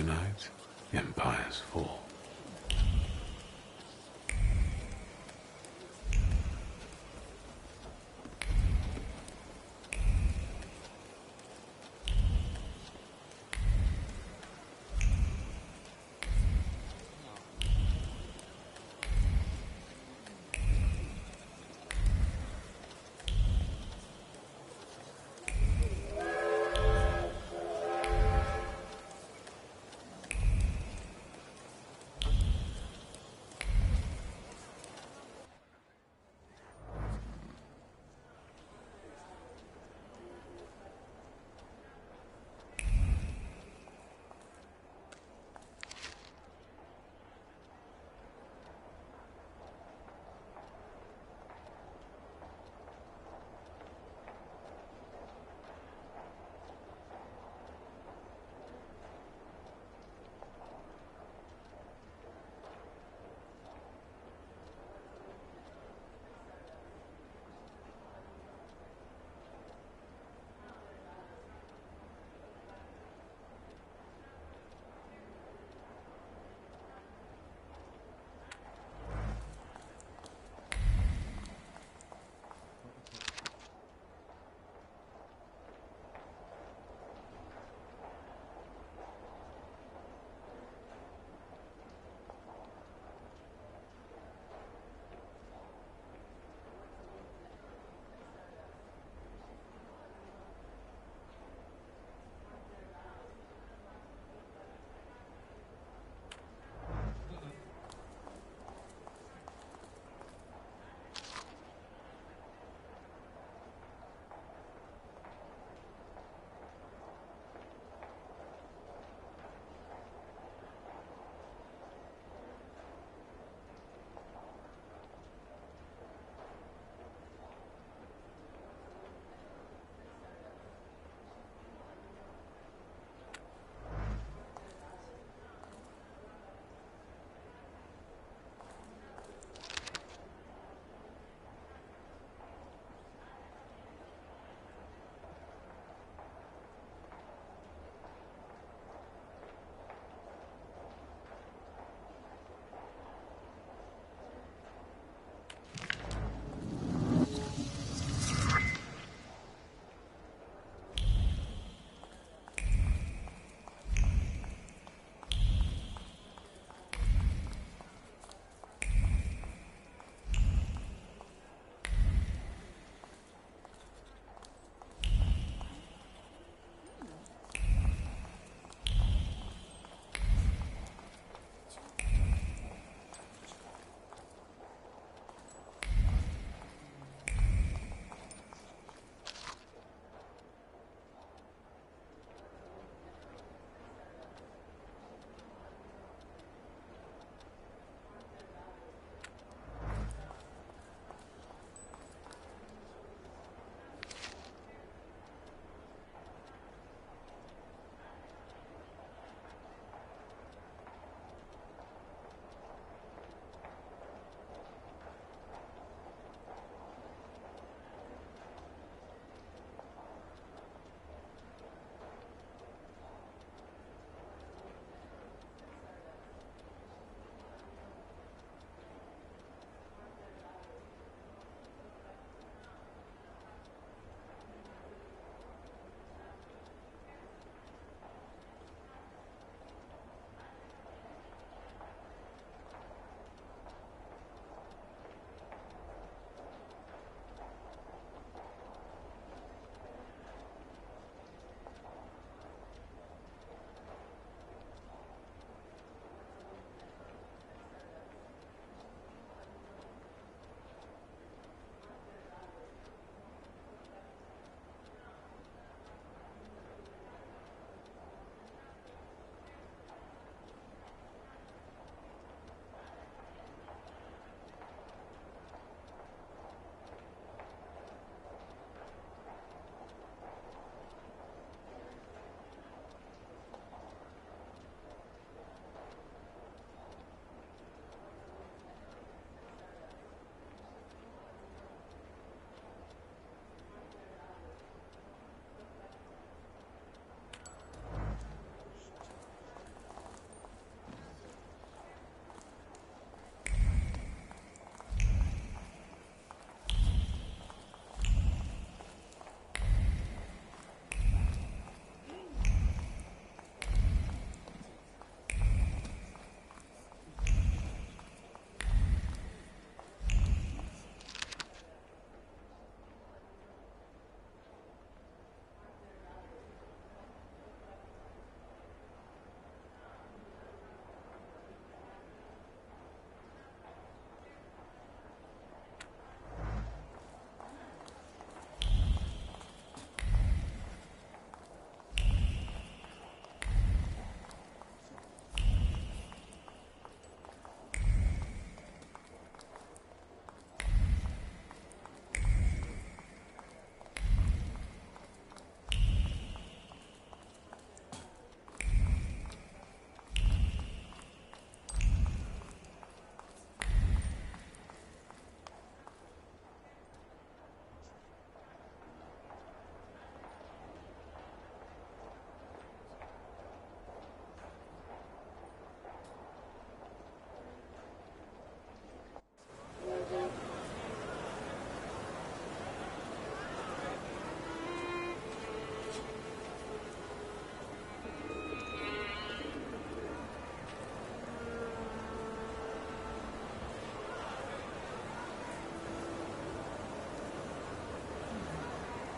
tonight, empires fall.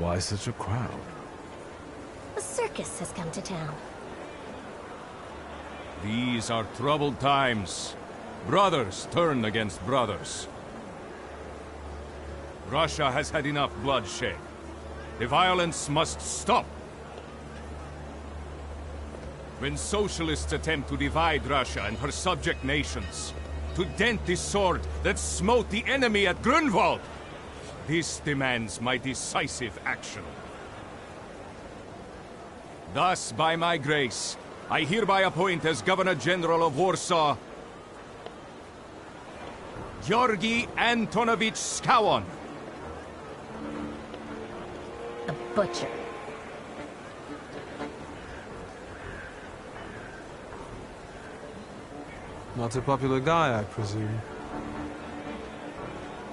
Why such a crowd? A circus has come to town. These are troubled times. Brothers turn against brothers. Russia has had enough bloodshed. The violence must stop. When socialists attempt to divide Russia and her subject nations, to dent the sword that smote the enemy at Grunwald, this demands my decisive action. Thus, by my grace, I hereby appoint as Governor-General of Warsaw, Georgi Antonovich Skowon. The Butcher. Not a popular guy, I presume.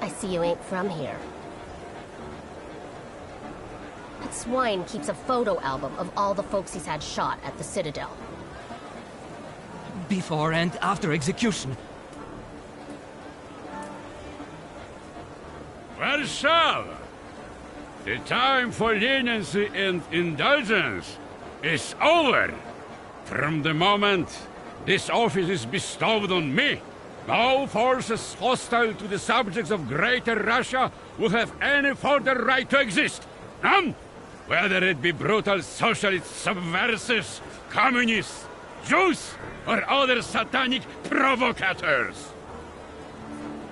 I see you ain't from here. That swine keeps a photo album of all the folks he's had shot at the Citadel. Before and after execution. Warsaw! The time for leniency and indulgence is over. From the moment this office is bestowed on me, no forces hostile to the subjects of Greater Russia will have any further right to exist. None! Whether it be brutal socialist subversives, communists, Jews, or other satanic provocators.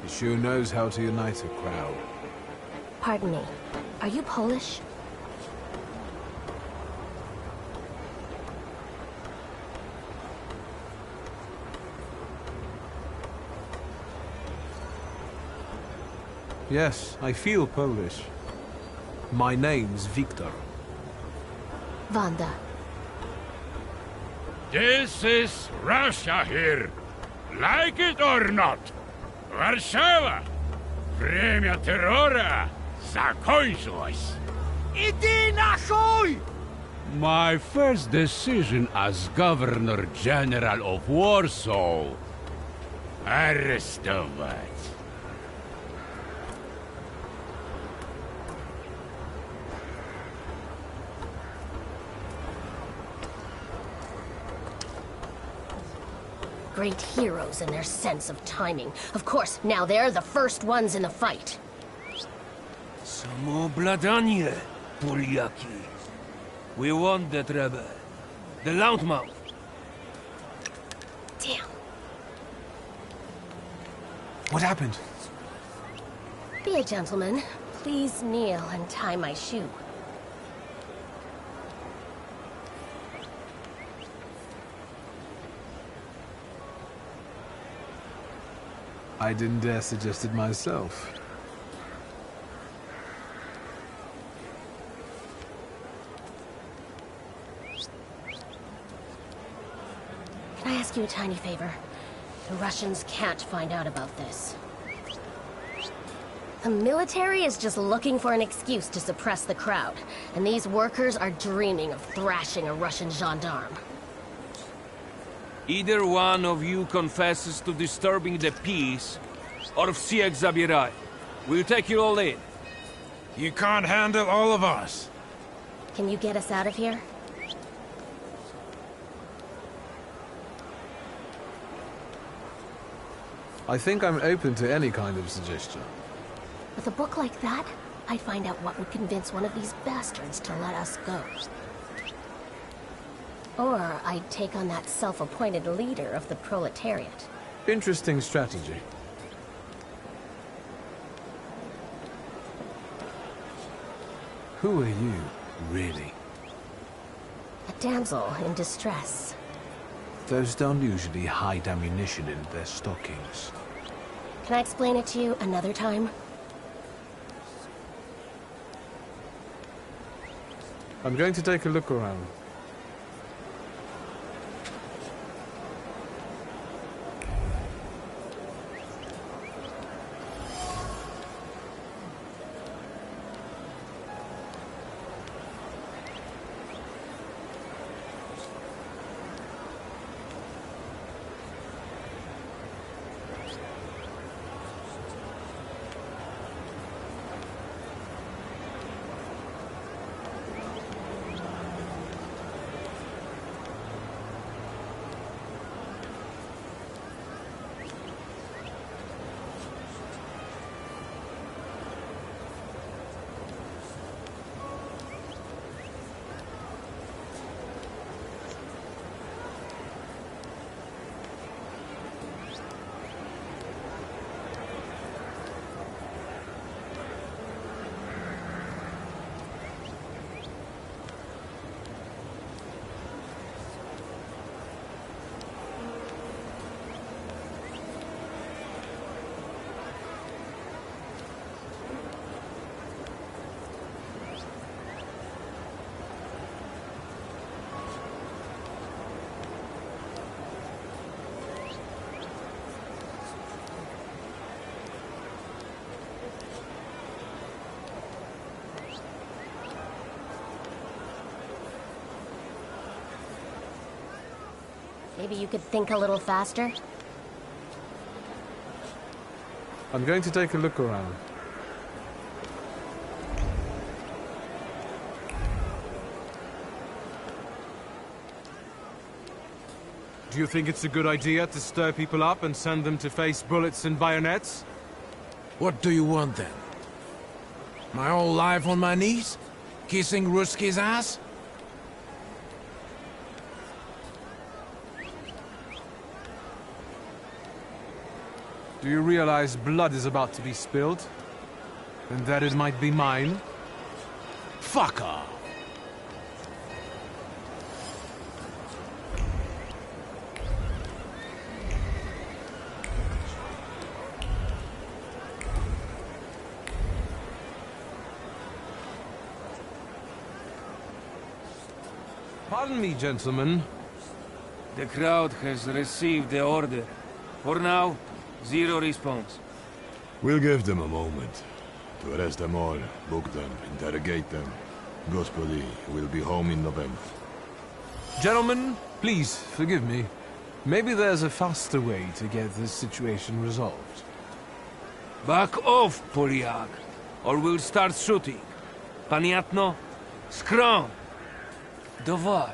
He sure knows how to unite a crowd. Pardon me, are you Polish? Yes, I feel Polish. My name's Victor. Wanda. This is Russia here. Like it or not. Warszawa! Время террора закончилось. Иди нахуй! My first decision as Governor-General of Warsaw. Arrestować. Great heroes in their sense of timing. Of course, now they're the first ones in the fight. Samoobladanie, Polyaki. We want that rebel. The Loudmouth. Damn. What happened? Be a gentleman. Please kneel and tie my shoe. I didn't dare suggest it myself. Can I ask you a tiny favor? The Russians can't find out about this. The military is just looking for an excuse to suppress the crowd, and these workers are dreaming of thrashing a Russian gendarme. Either one of you confesses to disturbing the peace, or всех забирай. We'll take you all in. You can't handle all of us. Can you get us out of here? I think I'm open to any kind of suggestion. With a book like that, I'd find out what would convince one of these bastards to let us go. Or I'd take on that self-appointed leader of the proletariat. Interesting strategy. Who are you, really? A damsel in distress. Those don't usually hide ammunition in their stockings. Can I explain it to you another time? I'm going to take a look around. Maybe you could think a little faster? I'm going to take a look around. Do you think it's a good idea to stir people up and send them to face bullets and bayonets? What do you want then? My whole life on my knees? Kissing Ruski's ass? Do you realize blood is about to be spilled? And that it might be mine? Fuck off! Pardon me, gentlemen. The crowd has received the order. For now, zero response. We'll give them a moment. To arrest them all, book them, interrogate them. Gospodи will be home in November. Gentlemen, please, forgive me. Maybe there's a faster way to get this situation resolved. Back off, Poliak, or we'll start shooting. Paniatno? Scrum! Dawaj.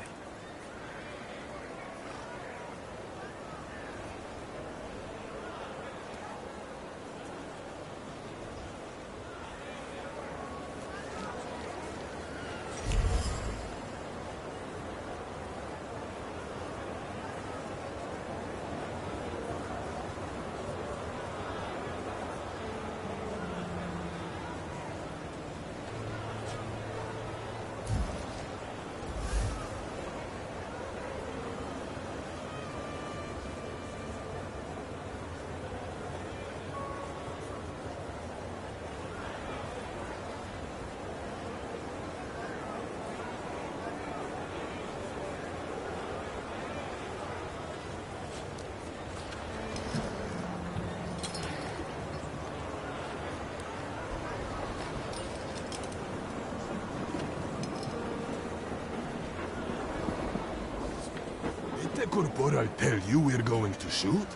Did the corporal tell you we're going to shoot?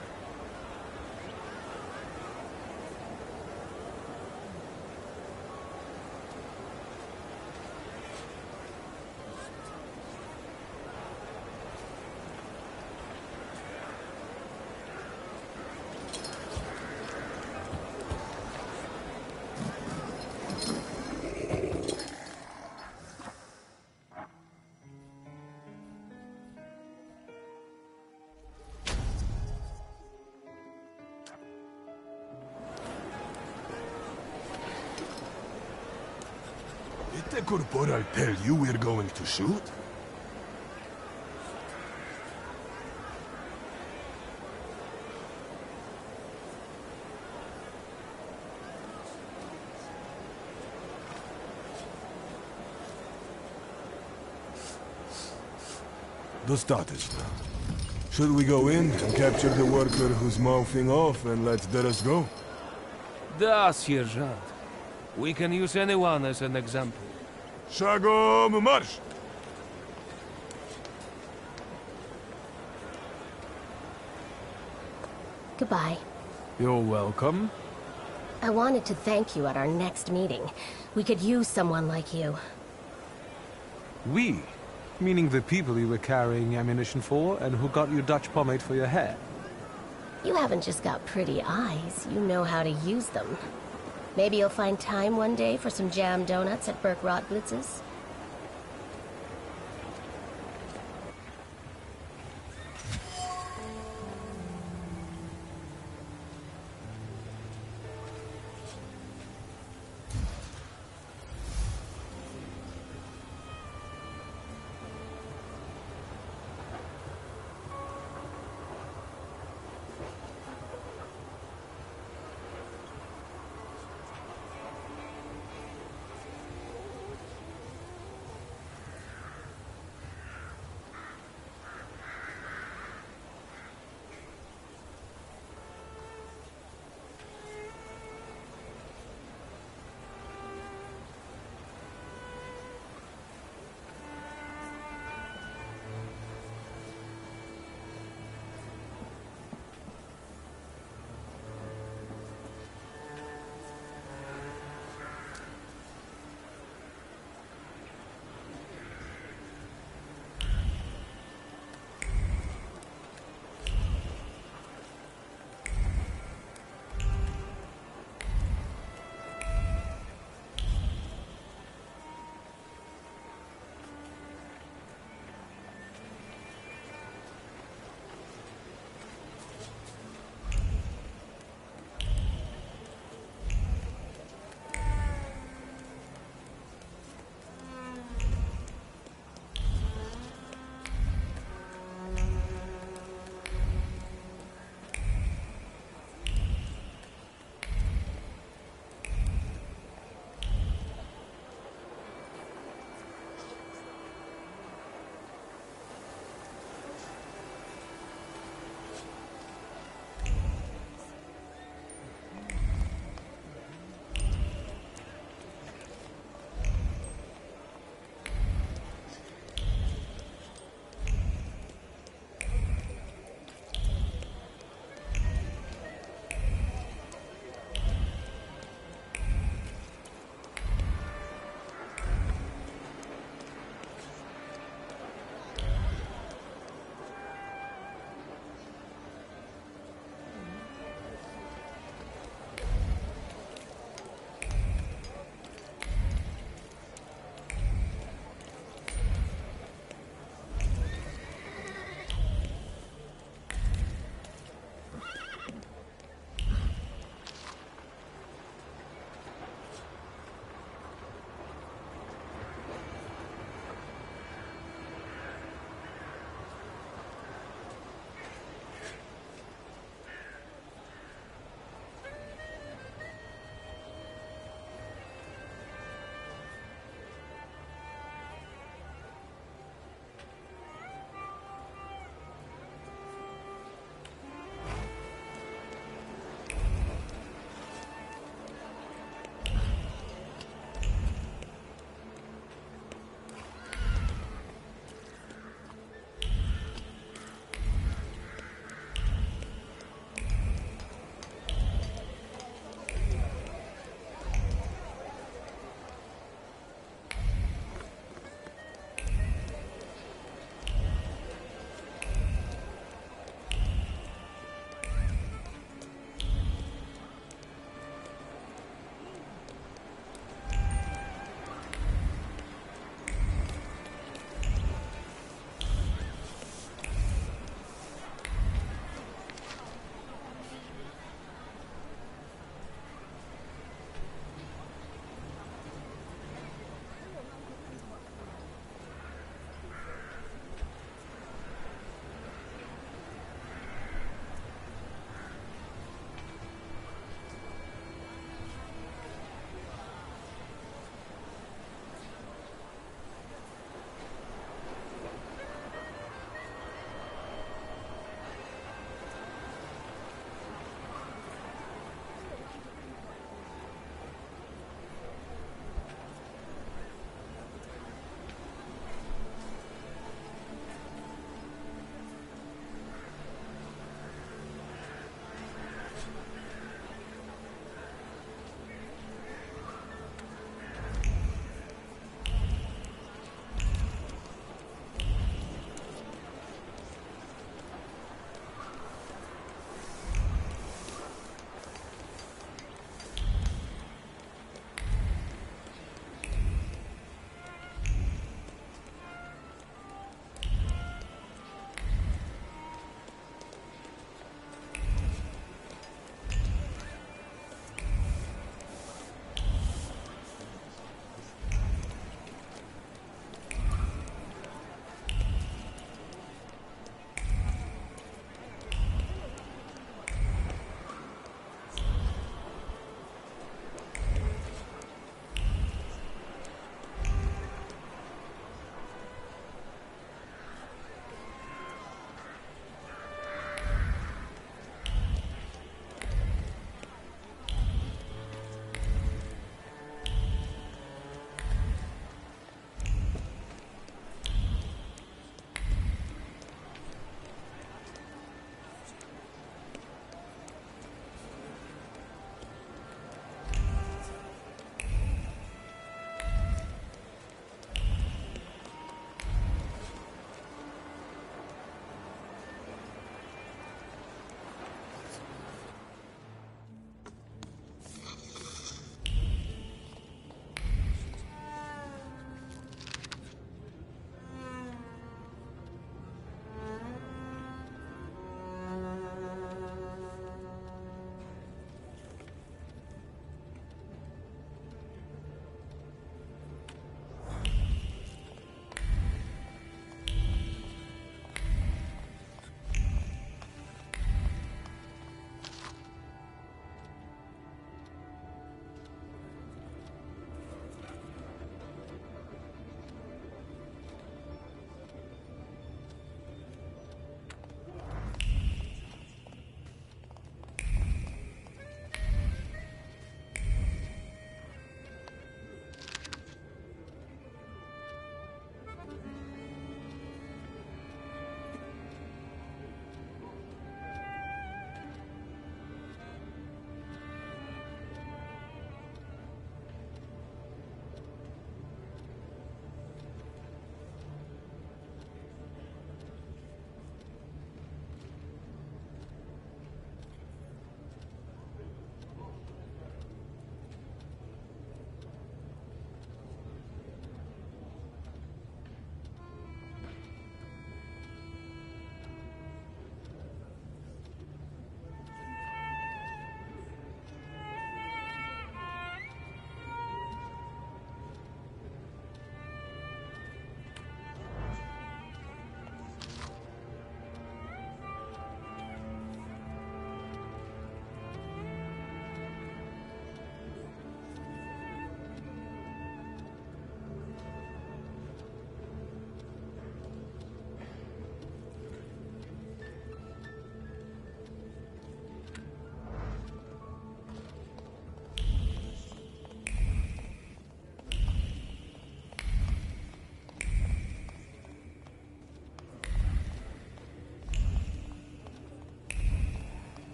Did the corporal tell you we're going to shoot? Dostateczna. Should we go in and capture the worker who's mouthing off and let the rest go? Da, sierżant. We can use anyone as an example. Szagom marsz! Goodbye. You're welcome. I wanted to thank you at our next meeting. We could use someone like you. We? Meaning the people you were carrying ammunition for and who got you Dutch pomade for your hair. You haven't just got pretty eyes, you know how to use them. Maybe you'll find time one day for some jam donuts at Burke Rotblitz's.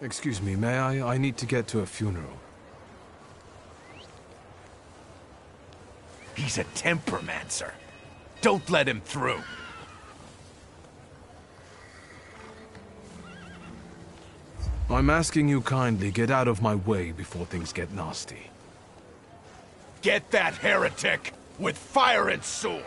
Excuse me, may I? I need to get to a funeral. He's a tempermancer. Don't let him through. I'm asking you kindly, get out of my way before things get nasty. Get that heretic with fire and sword!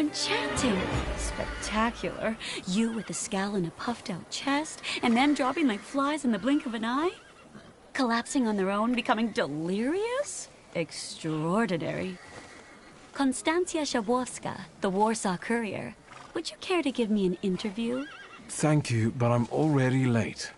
enchanting. Spectacular. You with a scowl and a puffed-out chest, and them dropping like flies in the blink of an eye? Collapsing on their own, becoming delirious? Extraordinary. Konstantia Shabowska, the Warsaw Courier. Would you care to give me an interview? Thank you, but I'm already late.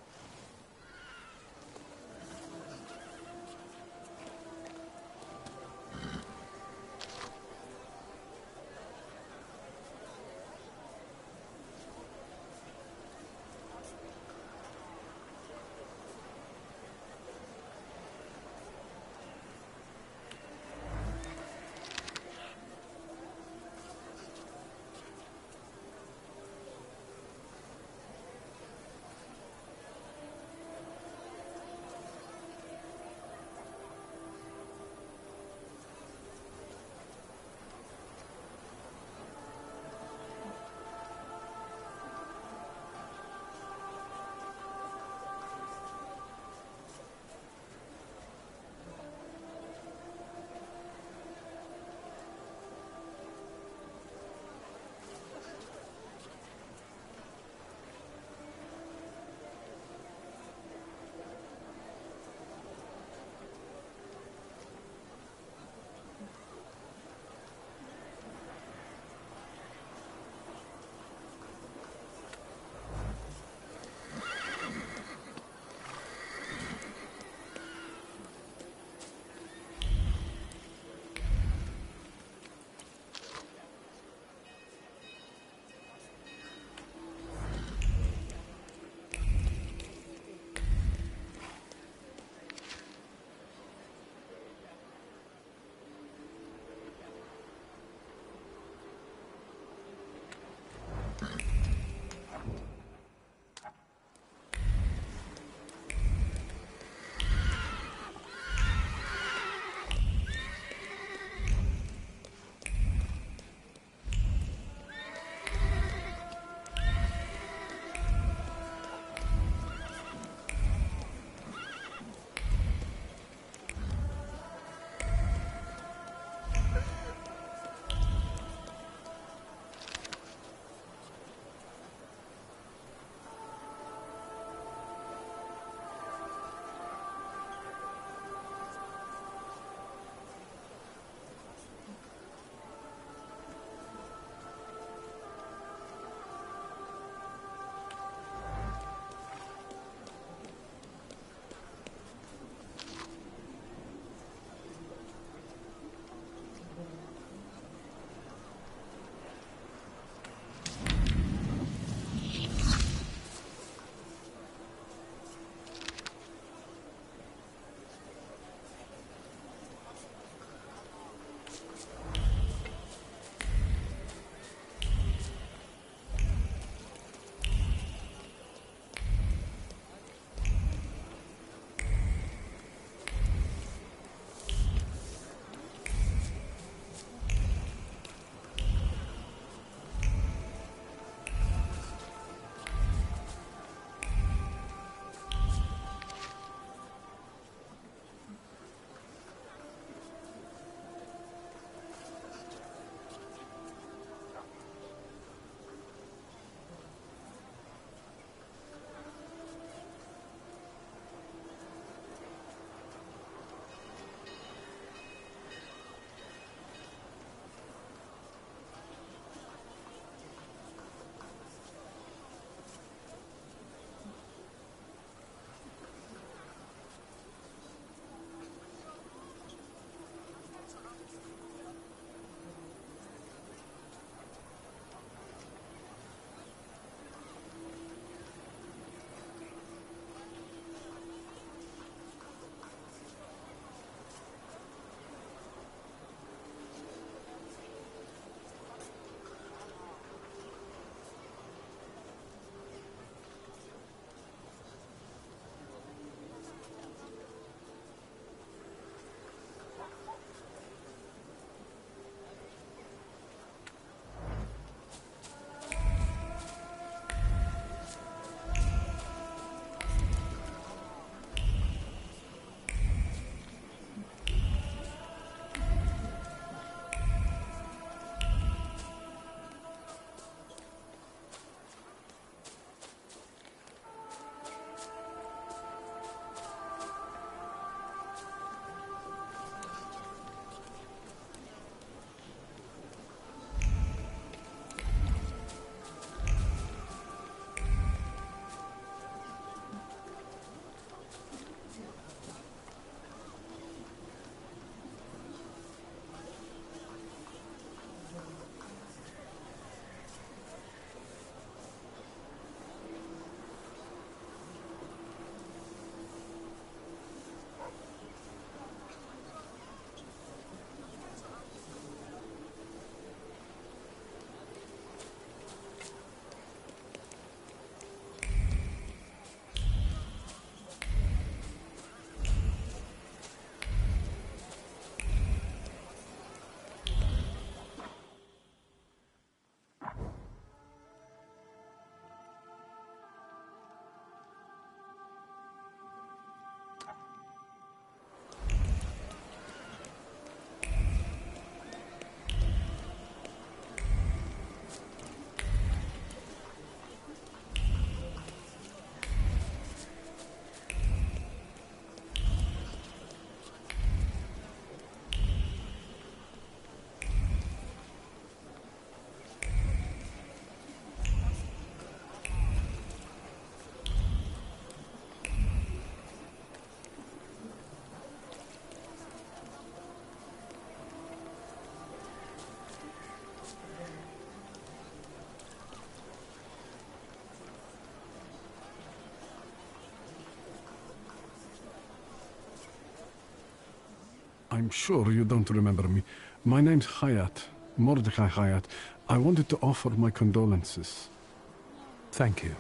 I'm sure you don't remember me. My name's Hayat, Mordecai Hayat. I wanted to offer my condolences. Thank you.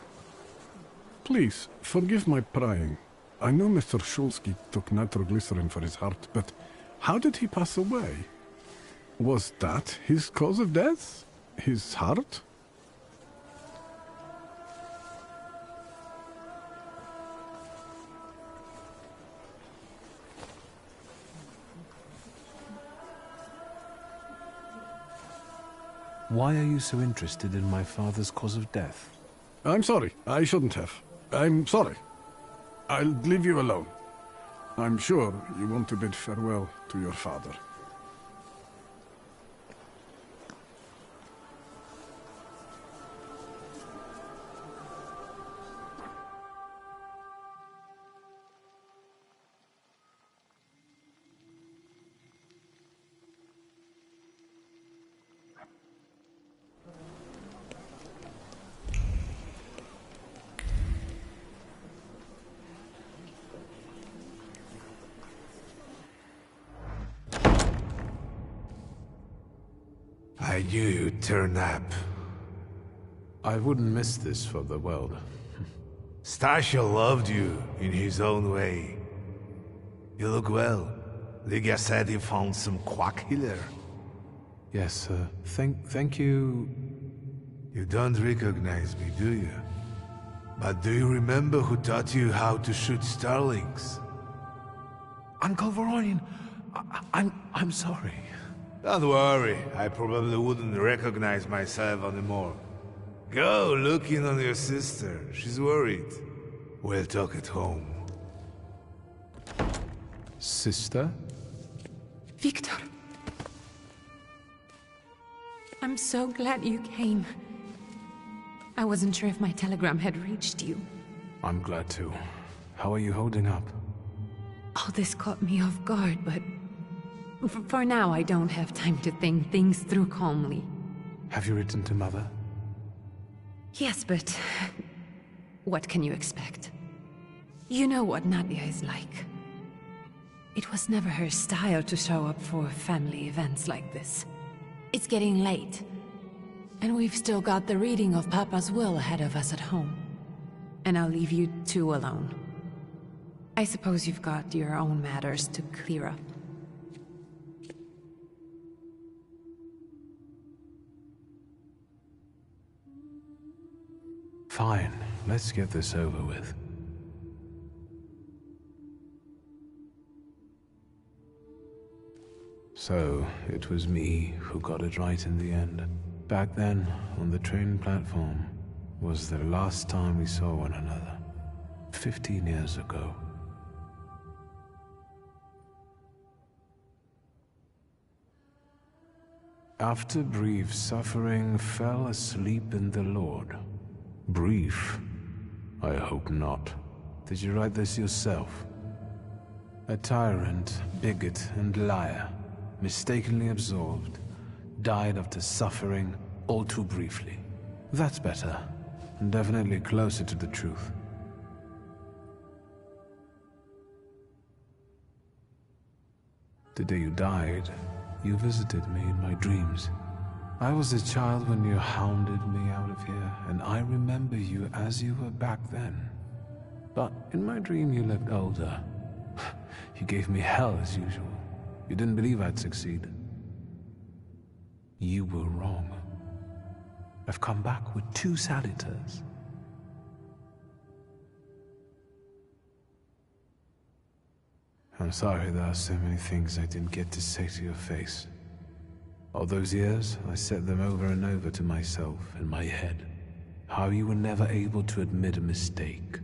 Please, forgive my prying. I know Mr. Shulsky took nitroglycerin for his heart, but how did he pass away? Was that his cause of death? His heart? Why are you so interested in my father's cause of death? I'm sorry. I shouldn't have. I'm sorry. I'll leave you alone. I'm sure you want to bid farewell to your father. I knew you'd turn up. I wouldn't miss this for the world. Stasha loved you in his own way. You look well. Ligia said he found some quack healer. Yes, sir. Thank you. You don't recognize me, do you? But do you remember who taught you how to shoot starlings? Uncle Voronian, I'm sorry. Don't worry, I probably wouldn't recognize myself anymore. Go look in on your sister, she's worried. We'll talk at home. Sister? Victor! I'm so glad you came. I wasn't sure if my telegram had reached you. I'm glad too. How are you holding up? All this caught me off guard, but... For now, I don't have time to think things through calmly. Have you written to Mother? Yes, but... what can you expect? You know what Nadia is like. It was never her style to show up for family events like this. It's getting late. And we've still got the reading of Papa's will ahead of us at home. And I'll leave you two alone. I suppose you've got your own matters to clear up. Fine, let's get this over with. So, it was me who got it right in the end. Back then, on the train platform, was the last time we saw one another. 15 years ago. After brief suffering, fell asleep in the Lord. Brief? I hope not. Did you write this yourself? A tyrant, bigot, and liar, mistakenly absolved, died after suffering all too briefly. That's better, and definitely closer to the truth. The day you died, you visited me in my dreams. I was a child when you hounded me out of here, and I remember you as you were back then. But in my dream you looked older. You gave me hell as usual. You didn't believe I'd succeed. You were wrong. I've come back with 2 Salutars. I'm sorry there are so many things I didn't get to say to your face. All those years, I said them over and over to myself in my head. How you were never able to admit a mistake.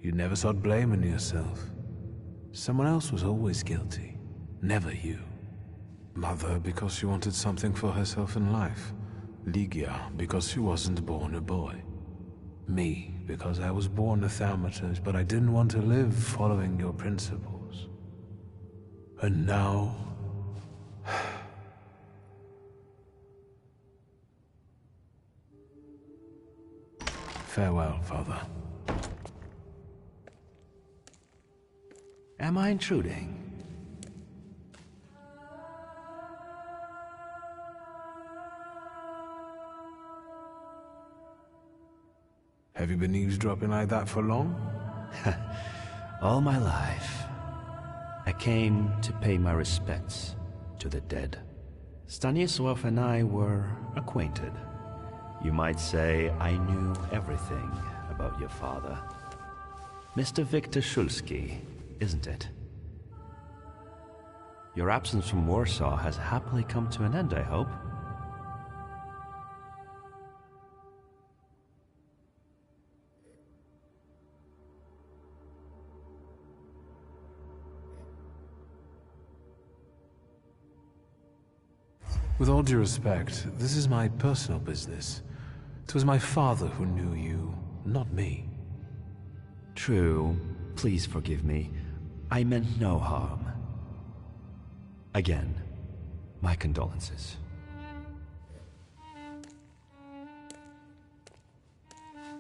You never sought blame in yourself. Someone else was always guilty, never you. Mother, because she wanted something for herself in life. Ligia, because she wasn't born a boy. Me, because I was born a thaumaturge, but I didn't want to live following your principles. And now... Farewell, Father. Am I intruding? Have you been eavesdropping like that for long? All my life, I came to pay my respects to the dead. Stanisław and I were acquainted. You might say I knew everything about your father. Mr. Victor Szulski, isn't it? Your absence from Warsaw has happily come to an end, I hope. With all due respect, this is my personal business. It was my father who knew you, not me. True. Please forgive me. I meant no harm. Again, my condolences.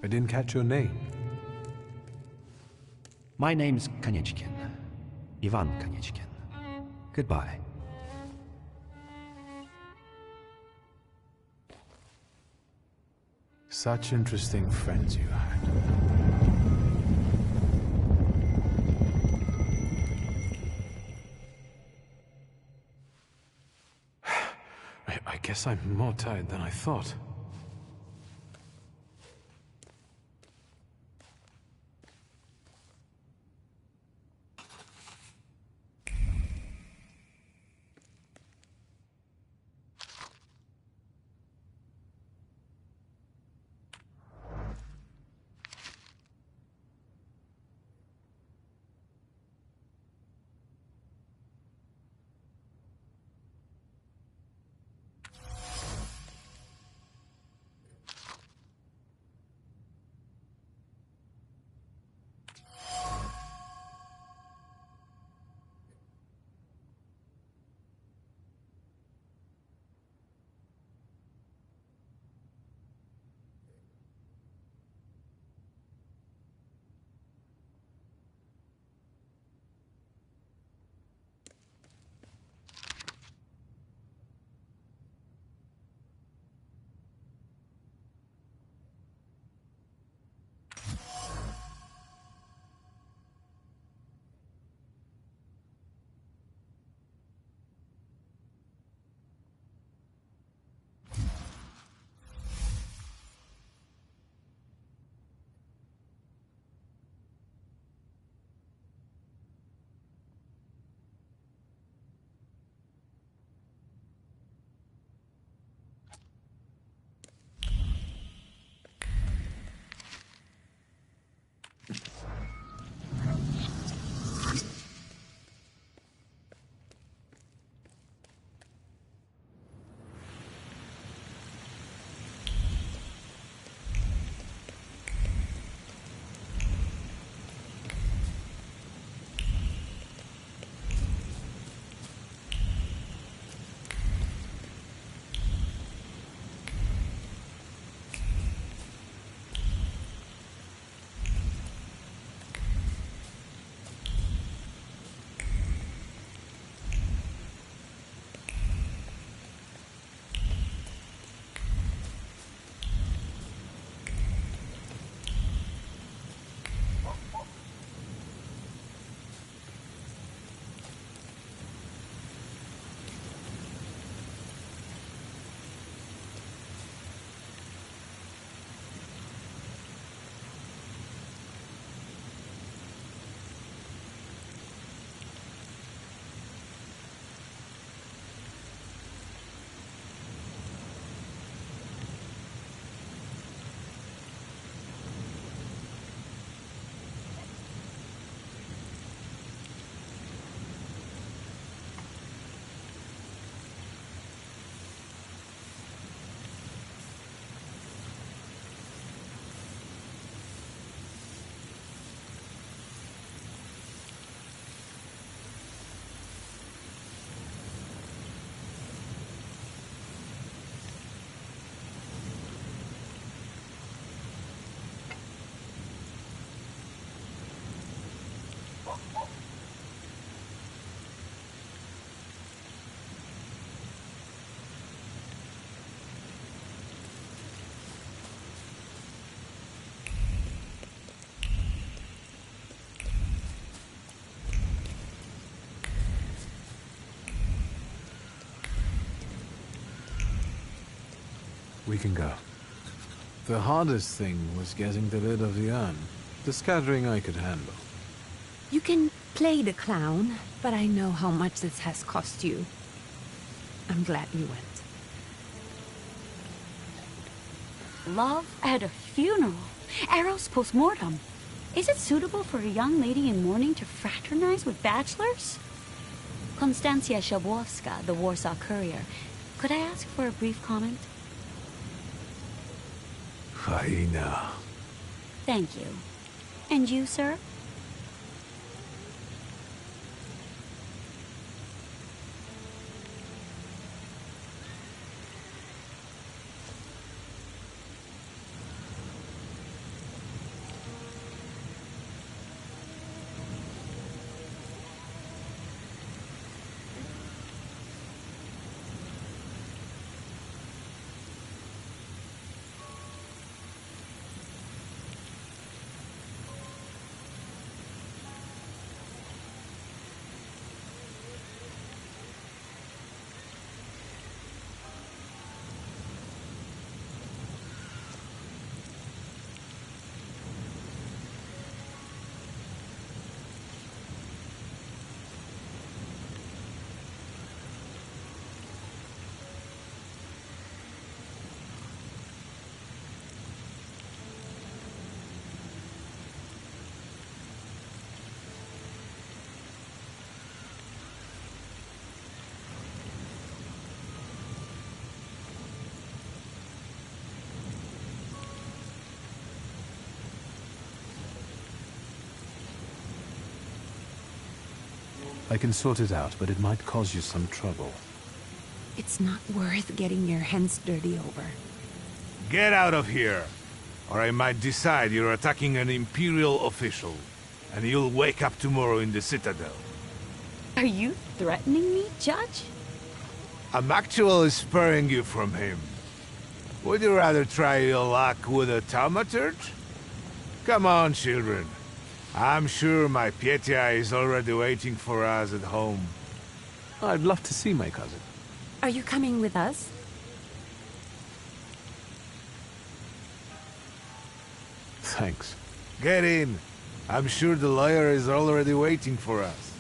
I didn't catch your name. My name's Kaniechkin. Ivan Kaniechkin. Goodbye. Such interesting friends you had. I guess I'm more tired than I thought. We can go. The hardest thing was getting the lid of the urn. The scattering I could handle. You can play the clown, but I know how much this has cost you. I'm glad you went. Love at a funeral. Eros post-mortem. Is it suitable for a young lady in mourning to fraternize with bachelors? Konstancja Shabowska, the Warsaw Courier. Could I ask for a brief comment? Hyena. Thank you. And you, sir? I can sort it out, but it might cause you some trouble. It's not worth getting your hands dirty over. Get out of here, or I might decide you're attacking an Imperial official, and you'll wake up tomorrow in the Citadel. Are you threatening me, Judge? I'm actually spurring you from him. Would you rather try your luck with a thaumaturge? Come on, children. I'm sure my Pietia is already waiting for us at home. I'd love to see my cousin. Are you coming with us? Thanks. Get in. I'm sure the lawyer is already waiting for us.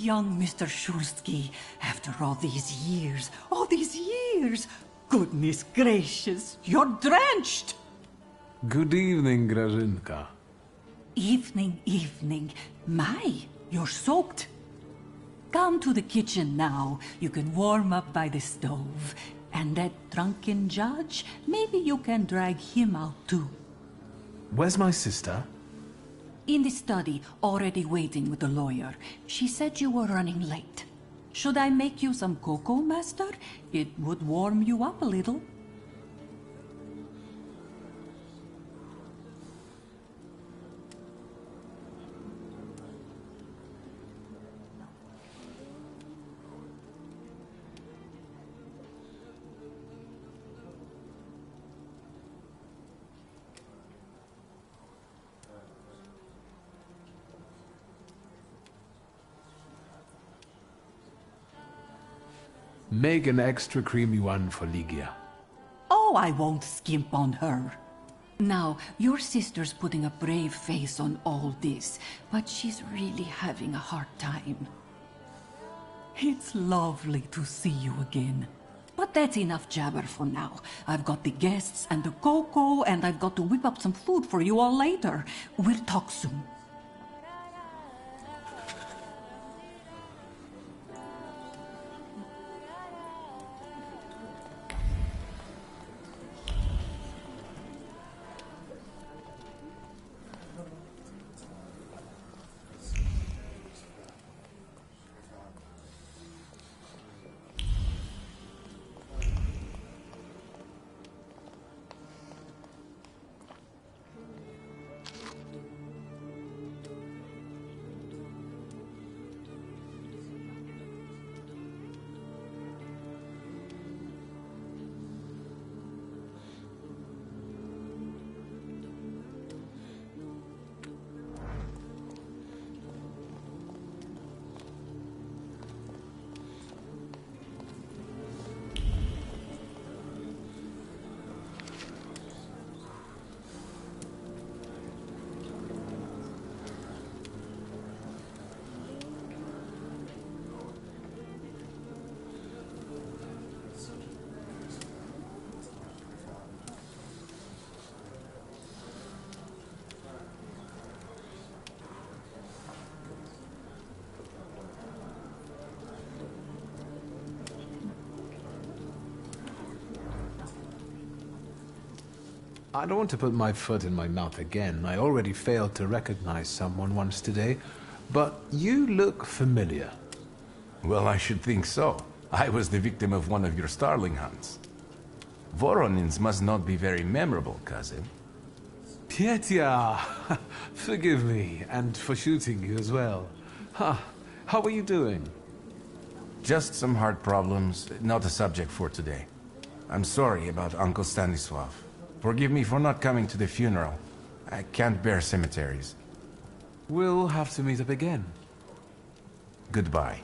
young Mr. Shulsky, after all these years, Goodness gracious, you're drenched! Good evening, Grażynka. Evening. My, you're soaked. Come to the kitchen now. You can warm up by the stove. And that drunken judge, maybe you can drag him out too. Where's my sister? In the study, already waiting with the lawyer. She said you were running late. Should I make you some cocoa, Master? It would warm you up a little. Make an extra creamy one for Ligia. Oh, I won't skimp on her. Now, your sister's putting a brave face on all this, but she's really having a hard time. It's lovely to see you again. But that's enough jabber for now. I've got the guests and the cocoa, and I've got to whip up some food for you all later. We'll talk soon. I don't want to put my foot in my mouth again. I already failed to recognize someone once today, but you look familiar. Well, I should think so. I was the victim of one of your starling hunts. Voronins must not be very memorable, cousin. Petya! Forgive me, and for shooting you as well. How are you doing? Just some heart problems, not a subject for today. I'm sorry about Uncle Stanislav. Forgive me for not coming to the funeral. I can't bear cemeteries. We'll have to meet up again. Goodbye.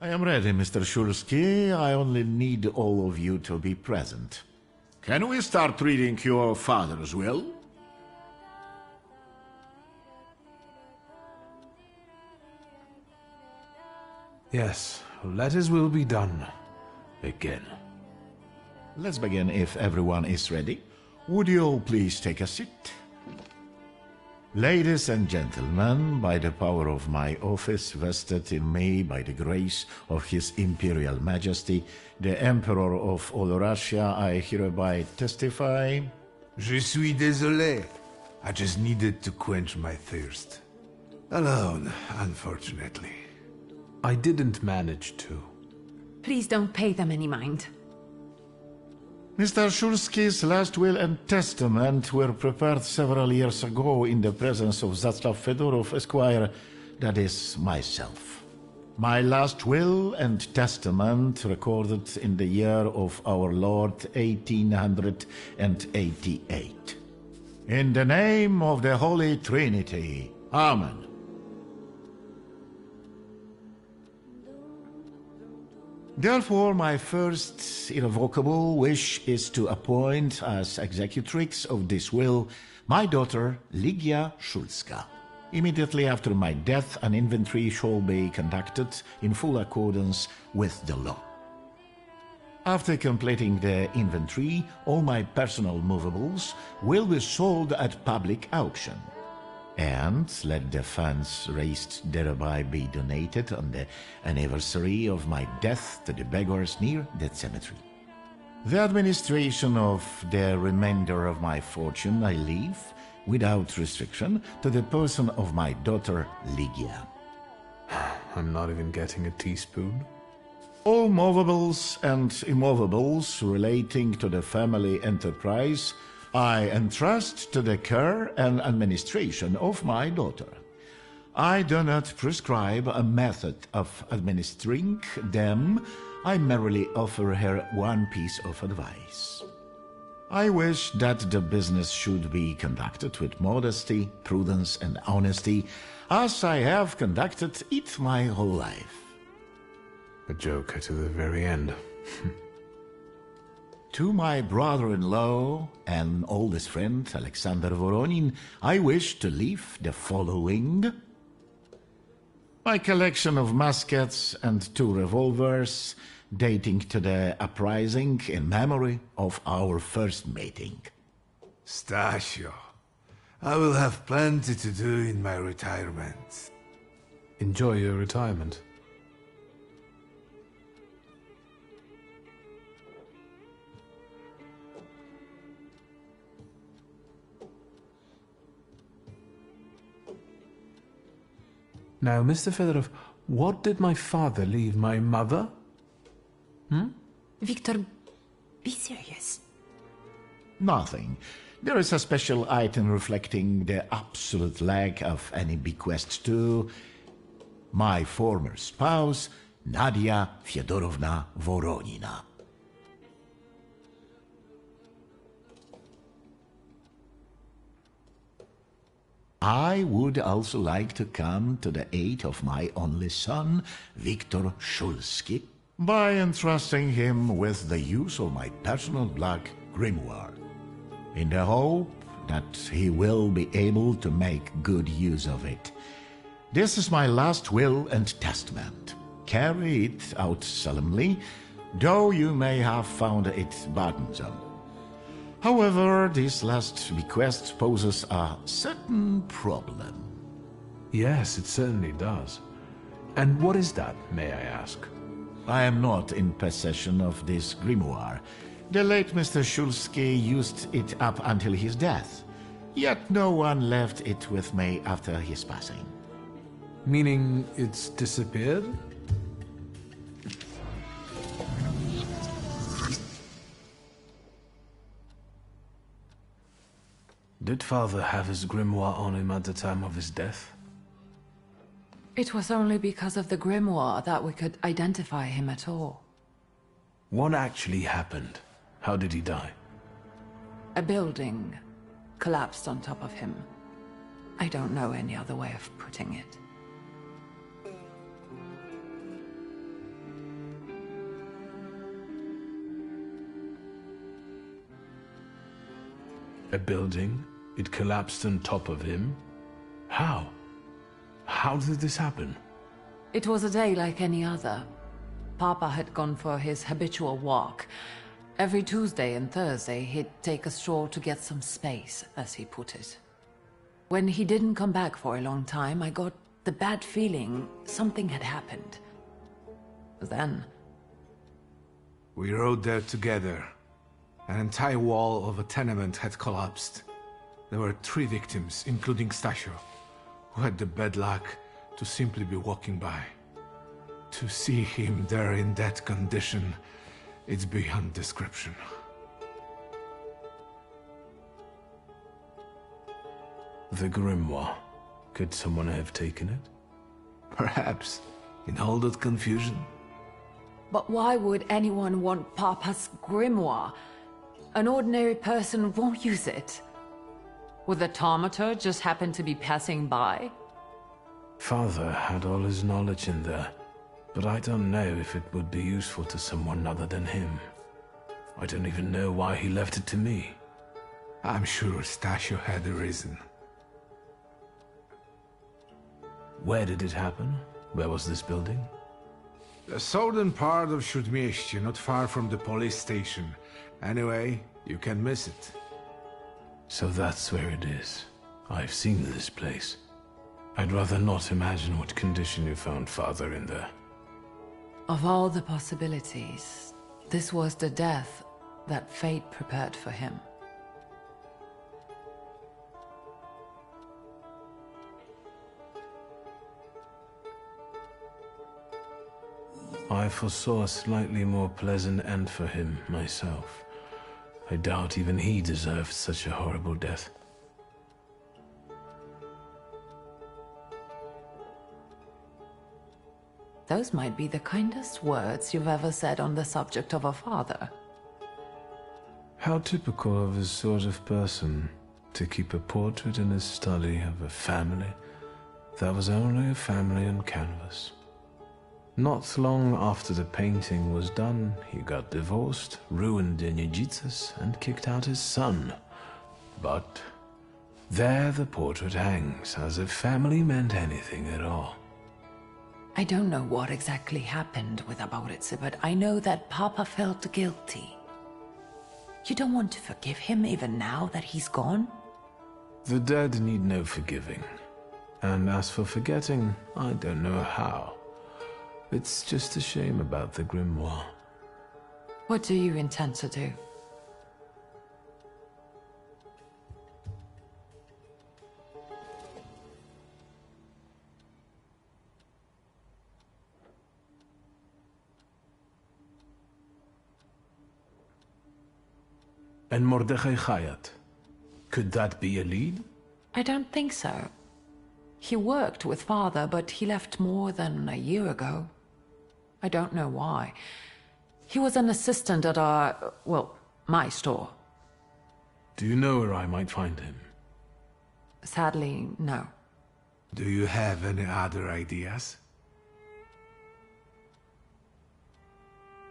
I am ready, Mr. Shulsky. I only need all of you to be present. Can we start reading your father's will? Yes, let his will be done. Begin. Let's begin if everyone is ready. Would you all please take a seat? Ladies and gentlemen, by the power of my office vested in me by the grace of His Imperial Majesty, the Emperor of all Russia, I hereby testify... Je suis désolé. I just needed to quench my thirst. Alone, unfortunately. I didn't manage to. Please don't pay them any mind. Mr. Shulsky's last will and testament were prepared several years ago in the presence of Zaslav Fedorov, Esquire, that is, myself. My last will and testament recorded in the year of our Lord 1888. In the name of the Holy Trinity. Amen. Therefore, my first irrevocable wish is to appoint as executrix of this will my daughter, Ligia Shulska. Immediately after my death, an inventory shall be conducted in full accordance with the law. After completing the inventory, all my personal movables will be sold at public auction. And let the funds raised thereby be donated on the anniversary of my death to the beggars near that cemetery. The administration of the remainder of my fortune I leave, without restriction, to the person of my daughter Ligia. I'm not even getting a teaspoon. All movables and immovables relating to the family enterprise I entrust to the care and administration of my daughter. I do not prescribe a method of administering them. I merely offer her one piece of advice. I wish that the business should be conducted with modesty, prudence, and honesty, as I have conducted it my whole life. A joker to the very end. To my brother-in-law and oldest friend, Alexander Voronin, I wish to leave the following. My collection of muskets and 2 revolvers, dating to the uprising in memory of our first meeting. Stasio, I will have plenty to do in my retirement. Enjoy your retirement. Now, Mr. Fedorov, what did my father leave my mother? Victor, be serious. Nothing. There is a special item reflecting the absolute lack of any bequest to my former spouse, Nadia Fyodorovna Voronina. I would also like to come to the aid of my only son, Viktor Shulsky, by entrusting him with the use of my personal black grimoire, in the hope that he will be able to make good use of it. This is my last will and testament. Carry it out solemnly, though you may have found it burdensome. However, this last bequest poses a certain problem. Yes, it certainly does. And what is that, may I ask? I am not in possession of this grimoire. The late Mr. Shulsky used it up until his death, yet no one left it with me after his passing. Meaning it's disappeared? Did father have his grimoire on him at the time of his death? It was only because of the grimoire that we could identify him at all. What actually happened? How did he die? A building collapsed on top of him. I don't know any other way of putting it. A building? It collapsed on top of him? How? How did this happen? It was a day like any other. Papa had gone for his habitual walk. Every Tuesday and Thursday, he'd take a stroll to get some space, as he put it. When he didn't come back for a long time, I got the bad feeling something had happened. Then... We rode there together. An entire wall of a tenement had collapsed. There were 3 victims, including Stasio, who had the bad luck to simply be walking by. To see him there in that condition, it's beyond description. The grimoire. Could someone have taken it? Perhaps. In all that confusion? But why would anyone want Papa's grimoire? An ordinary person won't use it. Would the Thaumaturge just happen to be passing by? Father had all his knowledge in there, but I don't know if it would be useful to someone other than him. I don't even know why he left it to me. I'm sure Stasio had a reason. Where did it happen? Where was this building? The southern part of Śródmieście, not far from the police station. Anyway, you can miss it. So that's where it is. I've seen this place. I'd rather not imagine what condition you found Father in there. Of all the possibilities, this was the death that fate prepared for him. I foresaw a slightly more pleasant end for him, myself. I doubt even he deserved such a horrible death. Those might be the kindest words you've ever said on the subject of a father. How typical of his sort of person, to keep a portrait in his study of a family that was only a family on canvas. Not long after the painting was done, he got divorced, ruined Dziedzices, and kicked out his son. But there the portrait hangs, as if family meant anything at all. I don't know what exactly happened with Abauritse, but I know that Papa felt guilty. You don't want to forgive him even now that he's gone? The dead need no forgiving. And as for forgetting, I don't know how. It's just a shame about the grimoire. What do you intend to do? And Mordechai Chayat. Could that be a lead? I don't think so. He worked with Father, but he left more than a year ago. I don't know why. He was an assistant at our, well, my store. Do you know where I might find him? Sadly, no. Do you have any other ideas?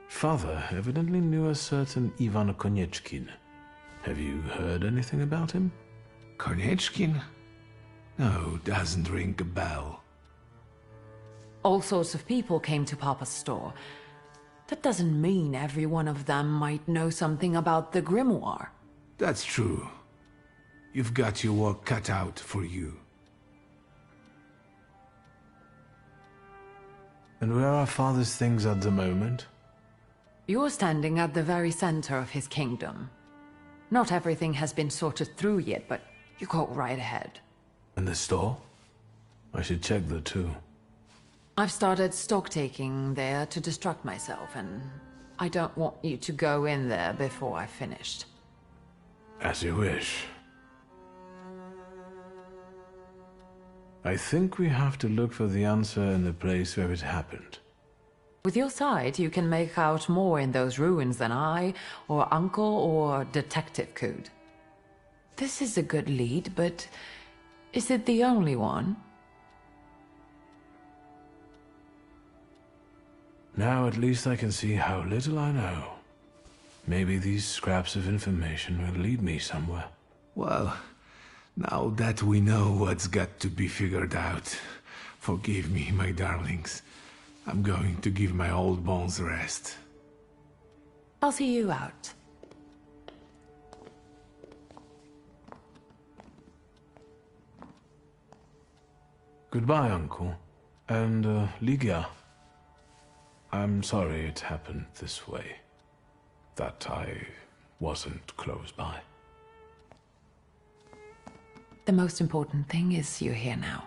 Father evidently knew a certain Ivan Konieczkin. Have you heard anything about him? Konieczkin? No, doesn't ring a bell. All sorts of people came to Papa's store. That doesn't mean every one of them might know something about the grimoire. That's true. You've got your work cut out for you. And where are Father's things at the moment? You're standing at the very center of his kingdom. Not everything has been sorted through yet, but you go right ahead. And the store? I should check there too. I've started stock-taking there to distract myself, and I don't want you to go in there before I've finished. As you wish. I think we have to look for the answer in the place where it happened. With your sight, you can make out more in those ruins than I, or Uncle, or Detective could. This is a good lead, but is it the only one? Now at least I can see how little I know. Maybe these scraps of information will lead me somewhere. Well, now that we know what's got to be figured out, forgive me, my darlings. I'm going to give my old bones a rest. I'll see you out. Goodbye, Uncle. And, Ligia. I'm sorry it happened this way. That I wasn't close by. The most important thing is you're here now.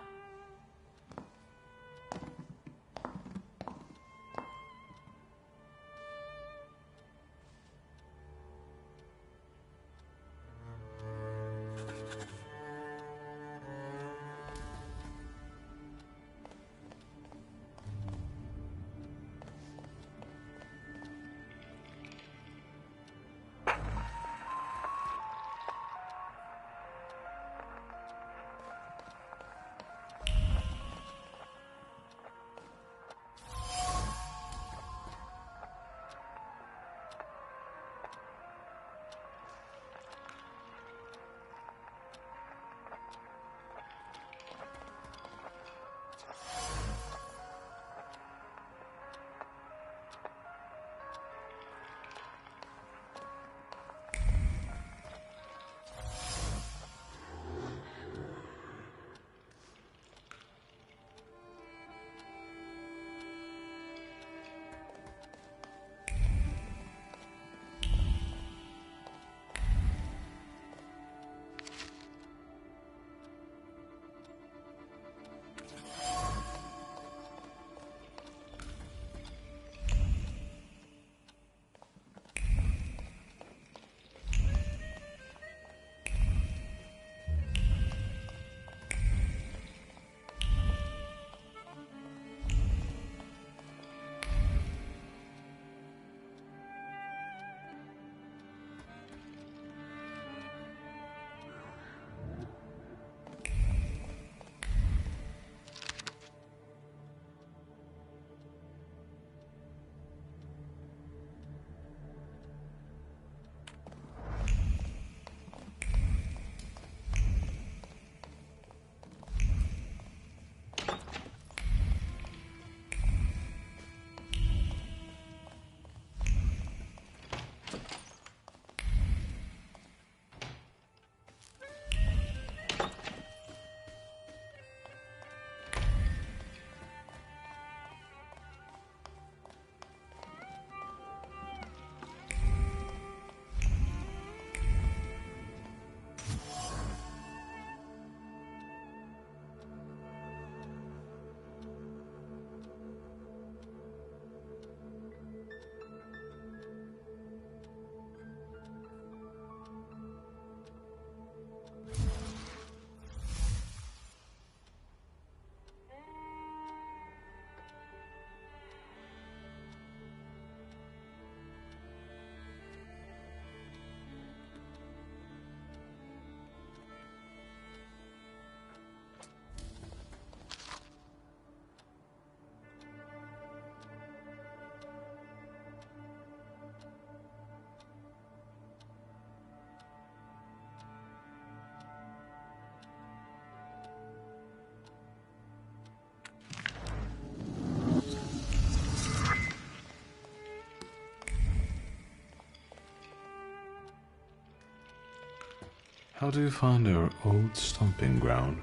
How do you find our old stomping ground?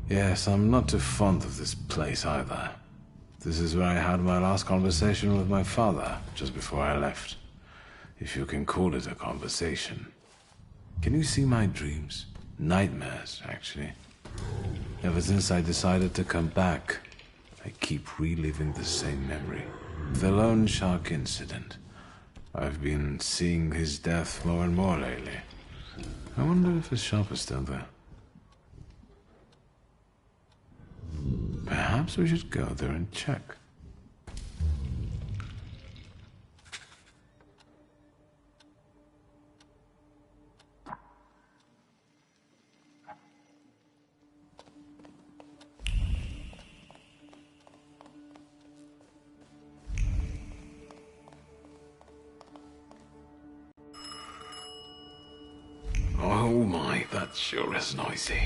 Yes, I'm not too fond of this place either. This is where I had my last conversation with my father, just before I left. If you can call it a conversation. Can you see my dreams? Nightmares, actually. Ever since I decided to come back, I keep reliving the same memory. The loan shark incident. I've been seeing his death more and more lately. I wonder if his shop is still there. Perhaps we should go there and check. That sure is noisy.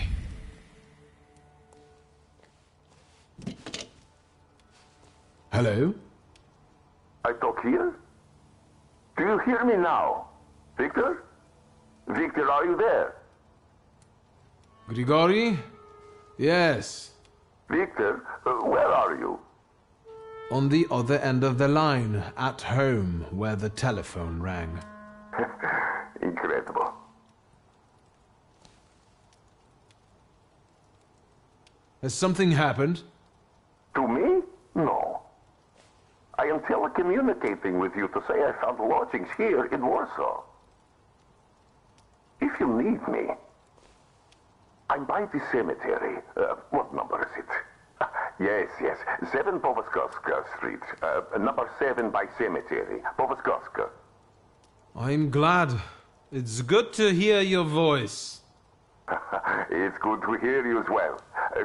Hello? I talk here? Do you hear me now? Victor? Victor, are you there? Grigori? Yes. Victor, where are you? On the other end of the line, at home, where the telephone rang. Incredible. Has something happened? To me? No. I am telecommunicating with you to say I found lodgings here in Warsaw. If you need me, I'm by the cemetery. What number is it? Yes. 7 Powaskowska Street. Number 7 by cemetery. Powaskowska. I'm glad. It's good to hear your voice. It's good to hear you as well.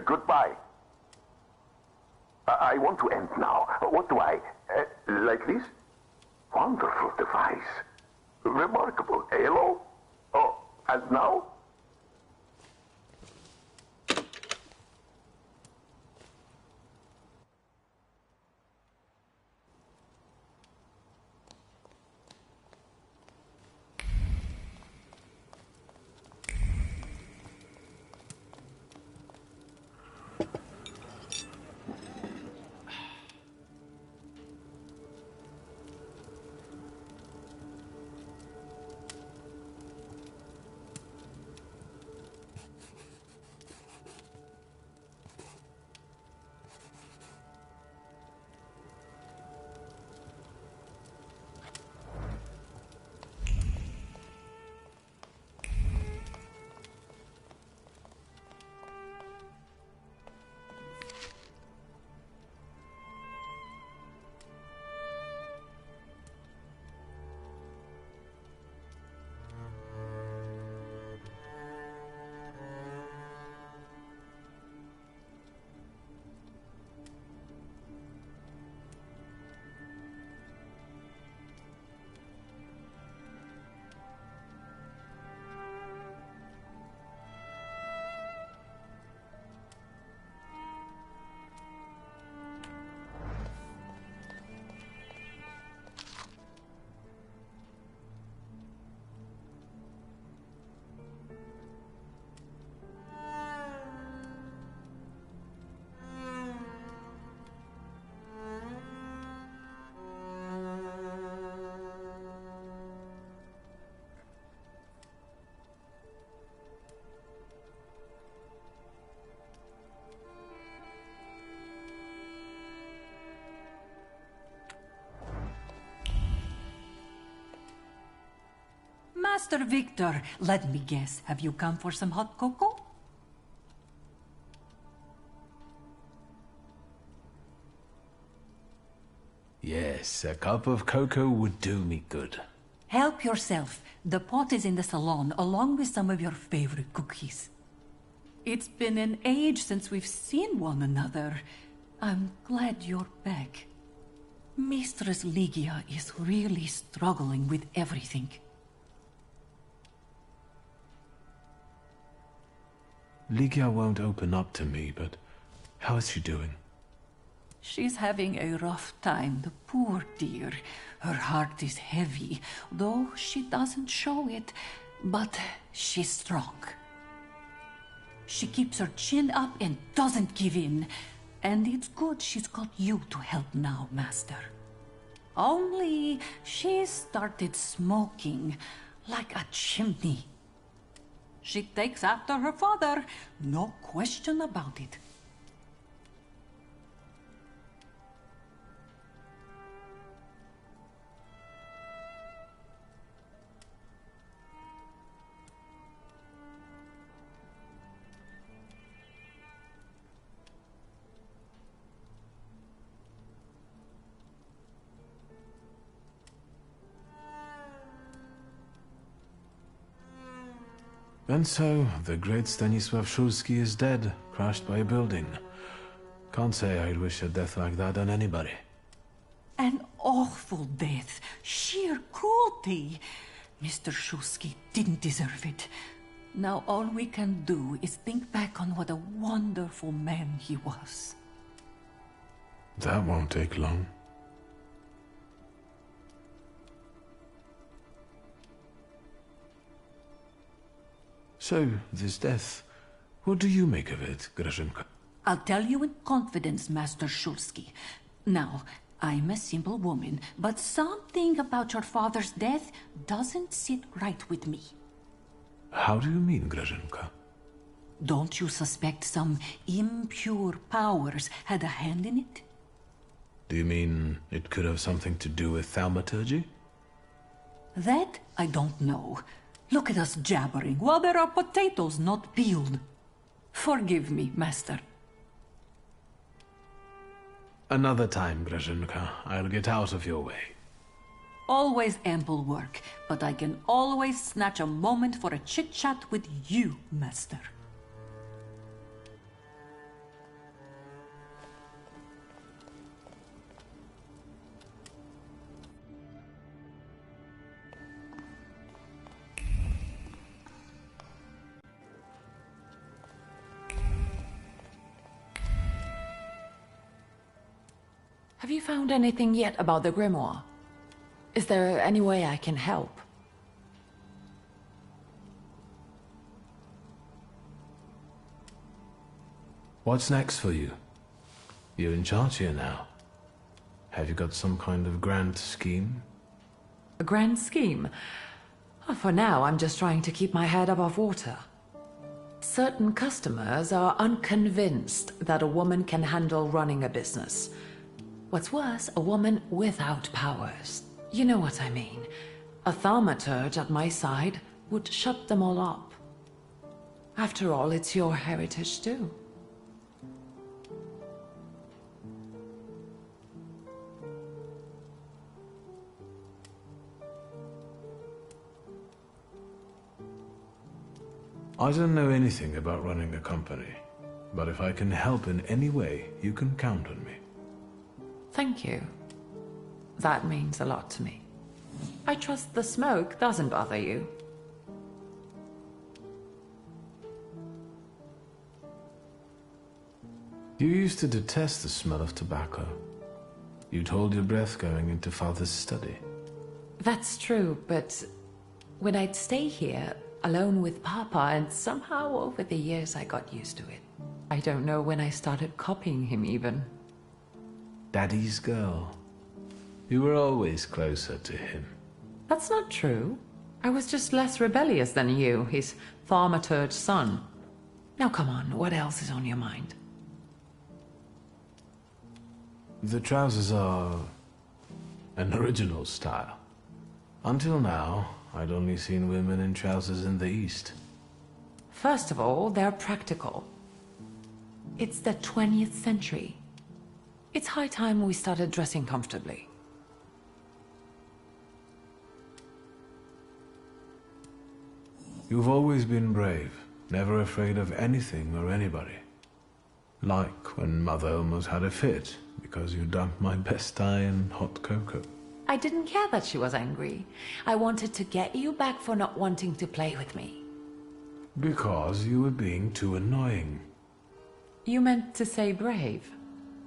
Goodbye. I want to end now. What do I... like this? Wonderful device. Remarkable. Hello? Oh, and now? Master Victor, let me guess. Have you come for some hot cocoa? Yes, a cup of cocoa would do me good. Help yourself. The pot is in the salon, along with some of your favorite cookies. It's been an age since we've seen one another. I'm glad you're back. Mistress Ligia is really struggling with everything. Ligia won't open up to me, but how is she doing? She's having a rough time, the poor dear. Her heart is heavy, though she doesn't show it. But she's strong. She keeps her chin up and doesn't give in. And it's good she's got you to help now, Master. Only she's started smoking like a chimney. She takes after her father, no question about it. And so, the great Stanisław Szulski is dead, crushed by a building. Can't say I'd wish a death like that on anybody. An awful death. Sheer cruelty. Mr. Szulski didn't deserve it. Now all we can do is think back on what a wonderful man he was. That won't take long. So, this death, what do you make of it, Grażynka? I'll tell you in confidence, Master Shulsky. Now, I'm a simple woman, but something about your father's death doesn't sit right with me. How do you mean, Grażynka? Don't you suspect some impure powers had a hand in it? Do you mean it could have something to do with thaumaturgy? That I don't know. Look at us jabbering while there are potatoes not peeled. Forgive me, Master. Another time, Grażynka. I'll get out of your way. Always ample work, but I can always snatch a moment for a chit-chat with you, Master. Have you found anything yet about the grimoire? Is there any way I can help? What's next for you? You're in charge here now. Have you got some kind of grand scheme? A grand scheme? Oh, for now, I'm just trying to keep my head above water. Certain customers are unconvinced that a woman can handle running a business. What's worse, a woman without powers. You know what I mean. A thaumaturge at my side would shut them all up. After all, it's your heritage too. I don't know anything about running a company, but if I can help in any way, you can count on me. Thank you. That means a lot to me. I trust the smoke doesn't bother you. You used to detest the smell of tobacco. You'd hold your breath going into Father's study. That's true, but when I'd stay here, alone with Papa, and somehow over the years I got used to it. I don't know when I started copying him even. Daddy's girl. You were always closer to him. That's not true. I was just less rebellious than you, his thaumaturge son. Now come on, what else is on your mind? The trousers are an original style. Until now, I'd only seen women in trousers in the East. First of all, they're practical. It's the 20th century. It's high time we started dressing comfortably. You've always been brave, never afraid of anything or anybody. Like when Mother almost had a fit because you dumped my best tie in hot cocoa. I didn't care that she was angry. I wanted to get you back for not wanting to play with me. Because you were being too annoying. You meant to say brave.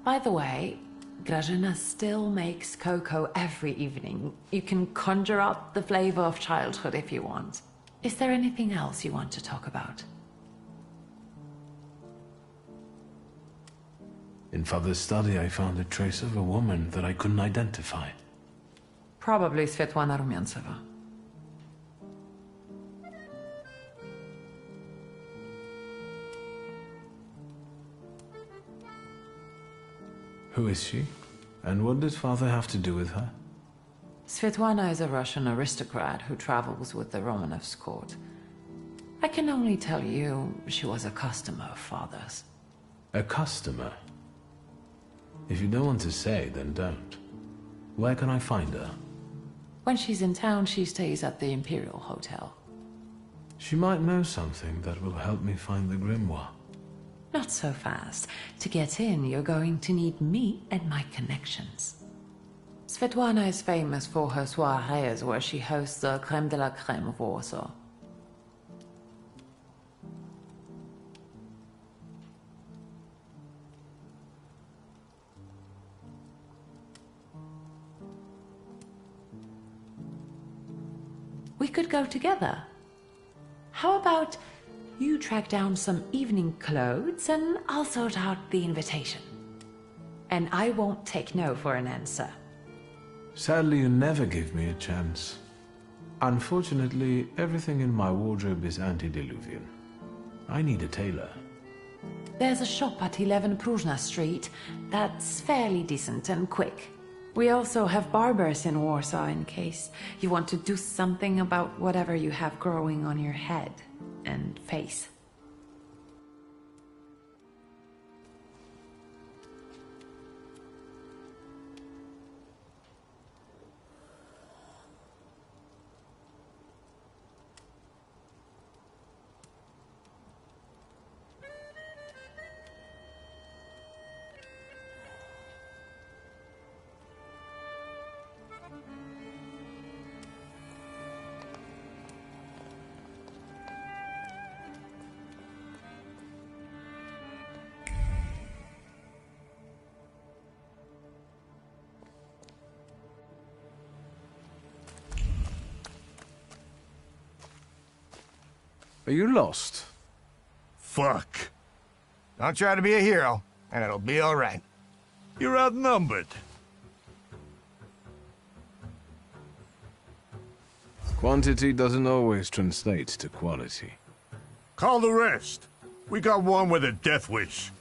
By the way, Grażyna still makes cocoa every evening. You can conjure up the flavor of childhood if you want. Is there anything else you want to talk about? In Father's study, I found a trace of a woman that I couldn't identify. Probably Svetlana Rumianceva. Who is she? And what did Father have to do with her? Svetlana is a Russian aristocrat who travels with the Romanovs' court. I can only tell you she was a customer of Father's. A customer? If you don't want to say, then don't. Where can I find her? When she's in town, she stays at the Imperial Hotel. She might know something that will help me find the grimoire. Not so fast. To get in, you're going to need me and my connections. Svetlana is famous for her soirees where she hosts the crème de la crème of Warsaw. could go together. How about you track down some evening clothes and I'll sort out the invitation? And I won't take no for an answer. Sadly, you never give me a chance. Unfortunately, everything in my wardrobe is antediluvian. I need a tailor. There's a shop at 11 Pruzhna Street that's fairly decent and quick. We also have barbers in Warsaw in case you want to do something about whatever you have growing on your head and face. Are you lost? Fuck. Don't try to be a hero, and it'll be all right. You're outnumbered. Quantity doesn't always translate to quality. Call the rest. We got one with a death wish.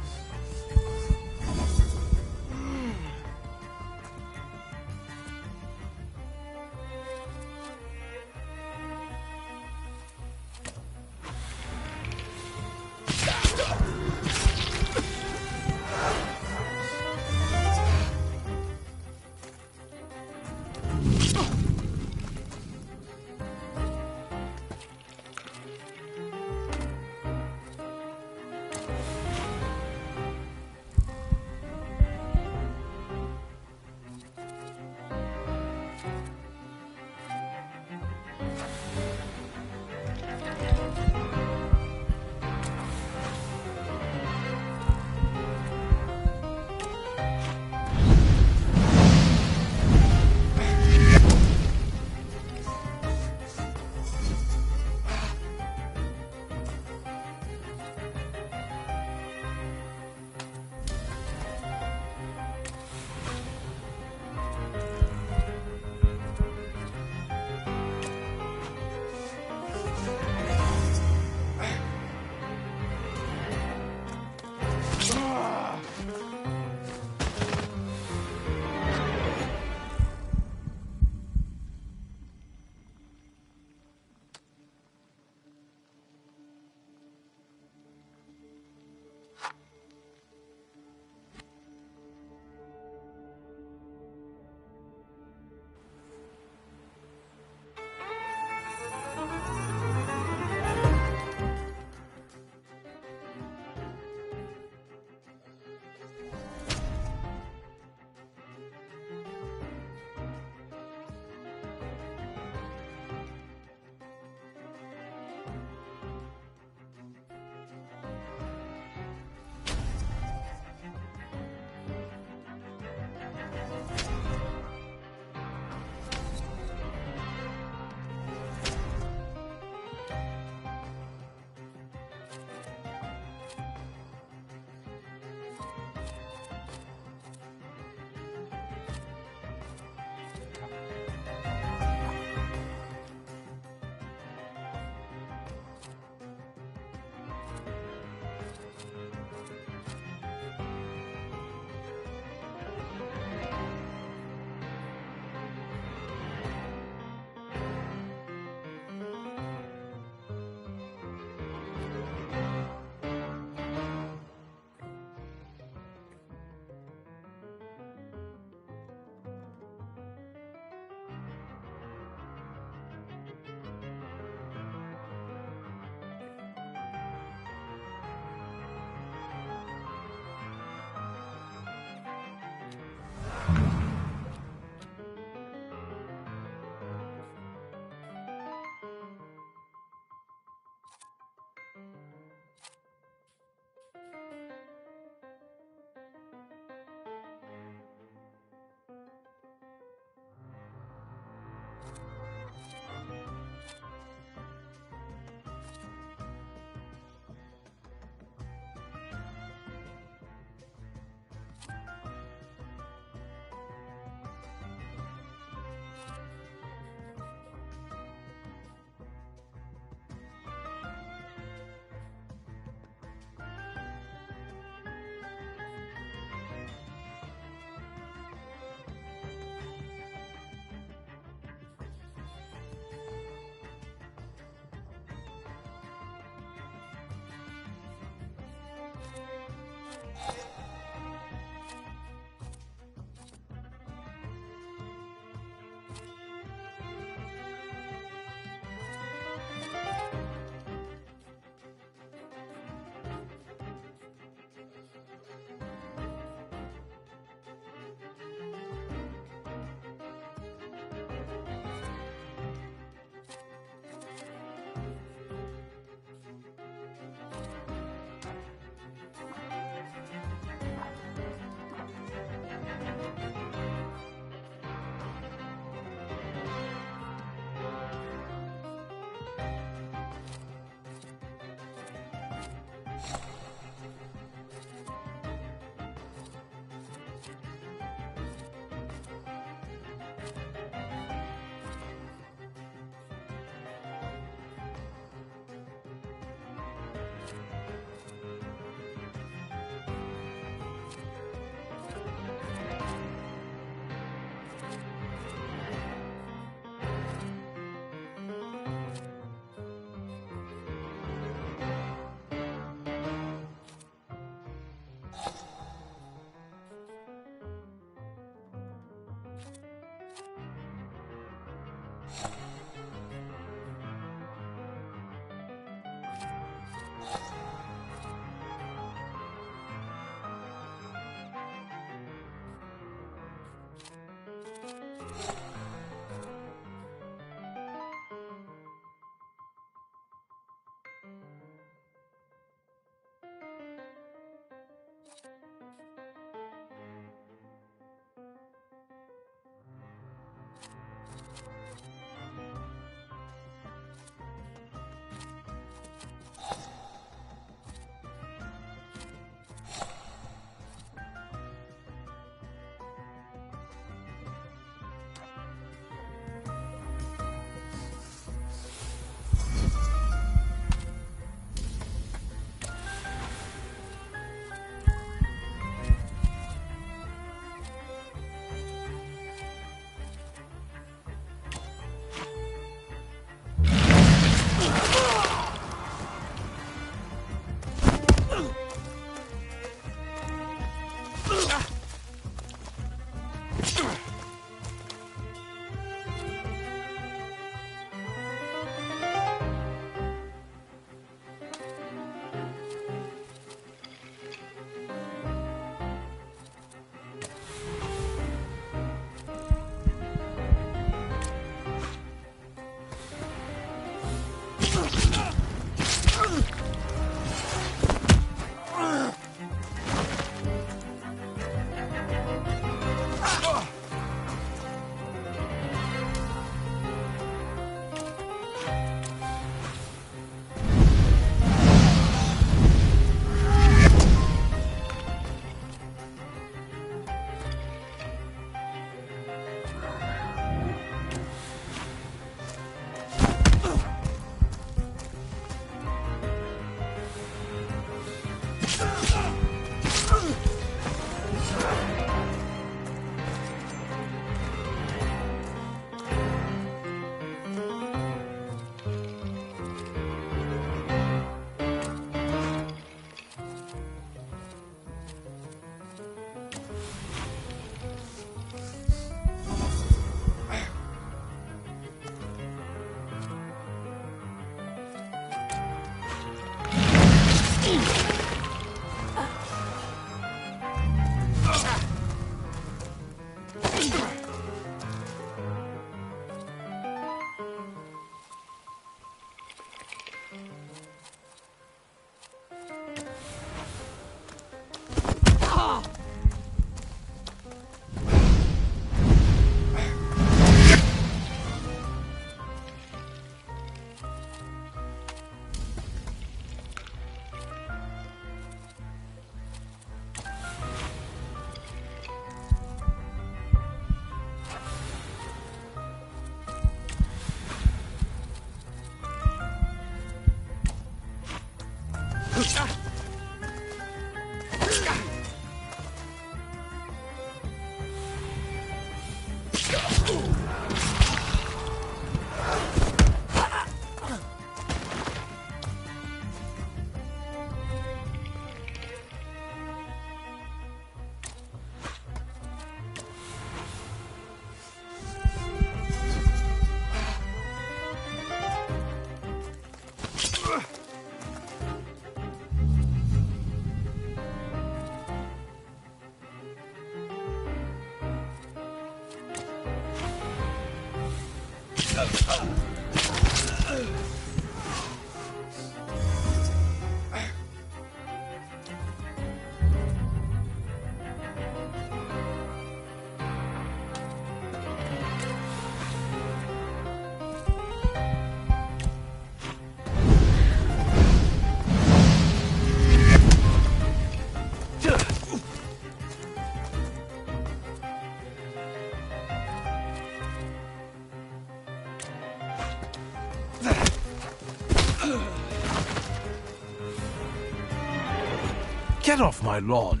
Get off my lawn!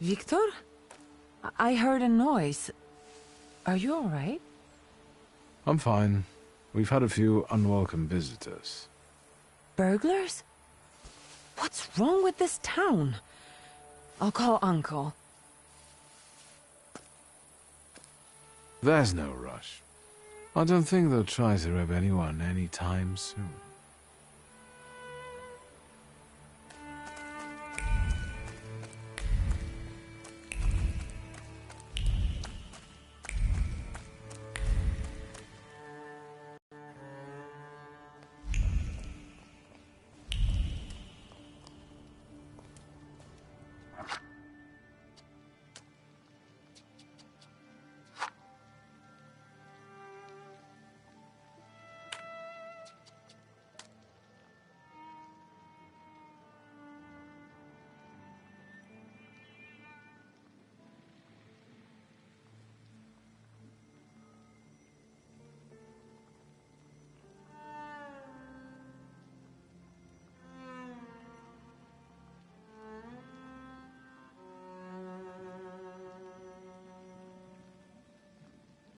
Victor? I heard a noise. Are you all right? I'm fine. We've had a few unwelcome visitors. Burglars? What's wrong with this town? I'll call Uncle. There's no rush. I don't think they'll try to rob anyone anytime soon.